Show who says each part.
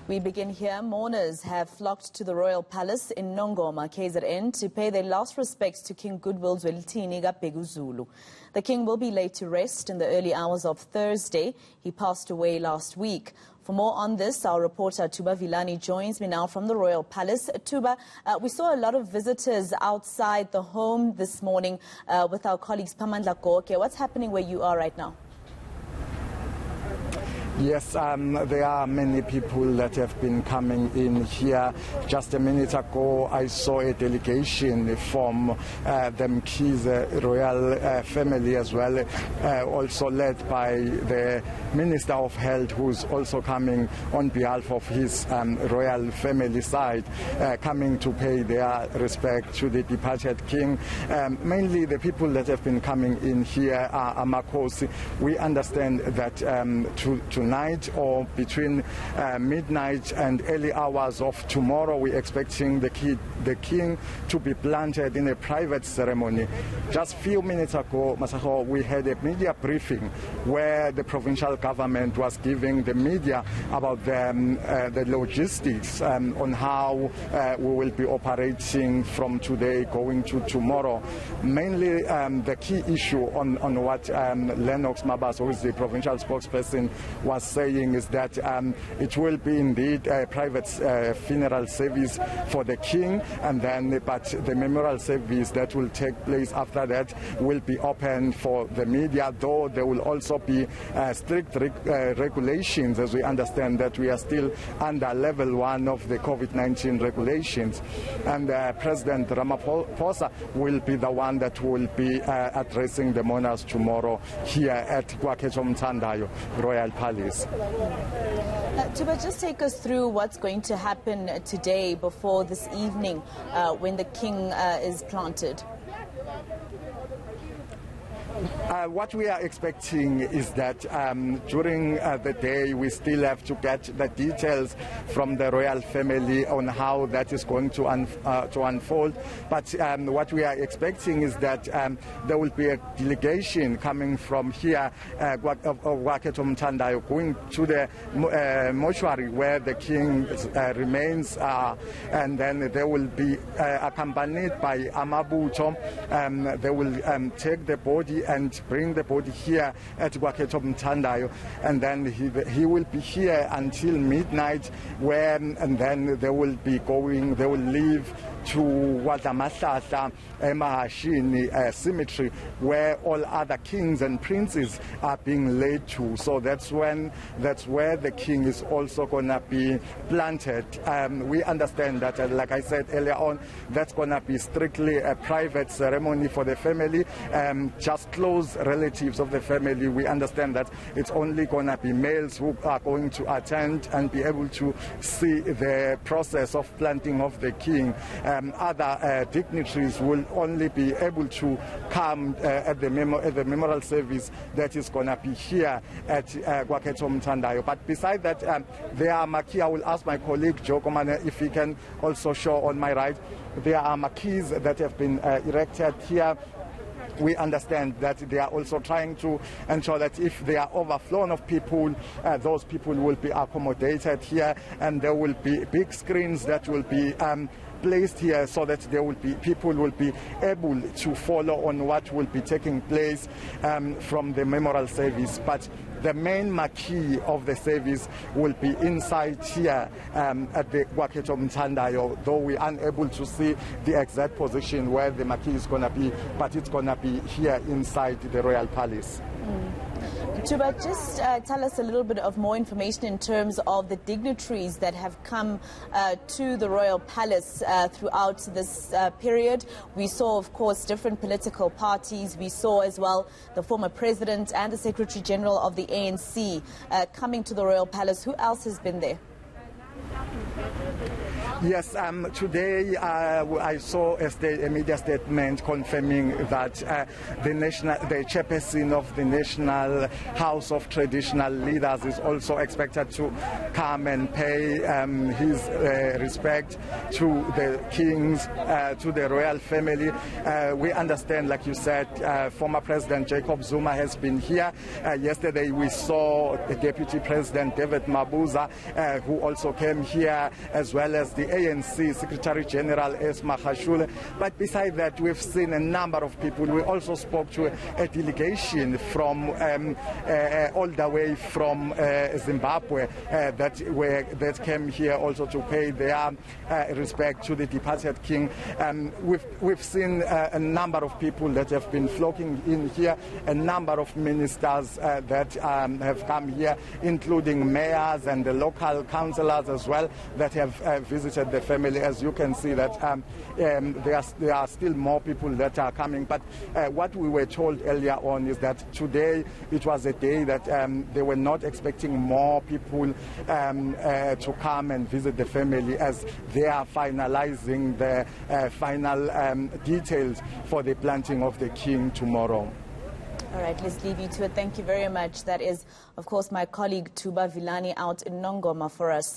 Speaker 1: We begin here. Mourners have flocked to the Royal Palace in Nongoma, KZN, to pay their last respects to King Goodwill Zwelithini Zulu. The king will be laid to rest in the early hours of Thursday. He passed away last week. For more on this, our reporter Tuba Villani joins me now from the Royal Palace. Tuba, we saw a lot of visitors outside the home this morning with our colleagues Pamandla Goke. What's happening where you are right now?
Speaker 2: Yes, there are many people that have been coming in here. Just a minute ago, I saw a delegation from the Mkhize royal family as well, also led by the Minister of Health, who's also coming on behalf of his royal family side, coming to pay their respect to the departed king. Mainly the people that have been coming in here are Amakosi. We understand that tonight or between midnight and early hours of tomorrow, we're expecting the king to be planted in a private ceremony. Just a few minutes ago, Masaho, we had a media briefing where the provincial government was giving the media about the logistics on how we will be operating from today going to tomorrow. Mainly the key issue on what Lennox Mabas, who is the provincial spokesperson, was saying is that it will be indeed a private funeral service for the king, and then but the memorial service that will take place after that will be open for the media, though there will also be strict regulations, as we understand that we are still under level 1 of the COVID-19 regulations. And President Ramaphosa will be the one that will be addressing the mourners tomorrow here at Gwakhetho Mthandayo Royal Palace.
Speaker 1: Tuba, just take us through what's going to happen today before this evening when the king is planted.
Speaker 2: What we are expecting is that during the day we still have to get the details from the royal family on how that is going to unfold. But what we are expecting is that there will be a delegation coming from here, Gwakhetho Mthandayo, going to the mortuary where the king's remains are, and then they will be accompanied by Amabuto. They will take the body and bring the body here at Gwakhetho Mthandayo, and then he will be here until midnight, and then they will leave to Wadamahlahla Emahashini cemetery, where all other kings and princes are being laid to. So that's where the king is also going to be planted. We understand that, like I said earlier on, that's going to be strictly a private ceremony for the family, just close relatives of the family. We understand that it's only going to be males who are going to attend and be able to see the process of planting of the king. Other dignitaries will only be able to come at the memorial service that is going to be here at Gwakhetho Mthandayo. But besides that, there are marquees. I will ask my colleague Joe Komane if he can also show on my right. There are marquees that have been erected here. We understand that they are also trying to ensure that if they are overflown of people, those people will be accommodated here, and there will be big screens that will be placed here so that people will be able to follow on what will be taking place from the memorial service. But the main marquee of the service will be inside here at the Gwakhetho Mthandayo, though we are unable to see the exact position where the marquee is going to be, but it's going to be here inside the Royal Palace.
Speaker 1: Tuba, just tell us a little bit of more information in terms of the dignitaries that have come to the Royal Palace throughout this period. We saw, of course, different political parties. We saw as well the former president and the Secretary General of the ANC coming to the Royal Palace. Who else has been there?
Speaker 2: Yes, today I saw a media statement confirming that the chairperson of the National House of Traditional Leaders is also expected to come and pay his respect to the kings, to the royal family. We understand, like you said, former President Jacob Zuma has been here. Yesterday we saw the Deputy President David Mabuza, who also came here, as well as the ANC Secretary General Esma Khashule. But besides that, we've seen a number of people. We also spoke to a delegation from all the way from Zimbabwe that came here also to pay their respect to the departed king. We've seen a number of people that have been flocking in here, a number of ministers that have come here, including mayors and the local councillors as well, that have visited the family. As you can see that there are still more people that are coming. But what we were told earlier on is that today it was a day that they were not expecting more people to come and visit the family, as they are finalizing the final details for the planting of the king tomorrow.
Speaker 1: All right, let's leave you to it. Thank you very much. That is, of course, my colleague Tuba Vilani out in Nongoma for us.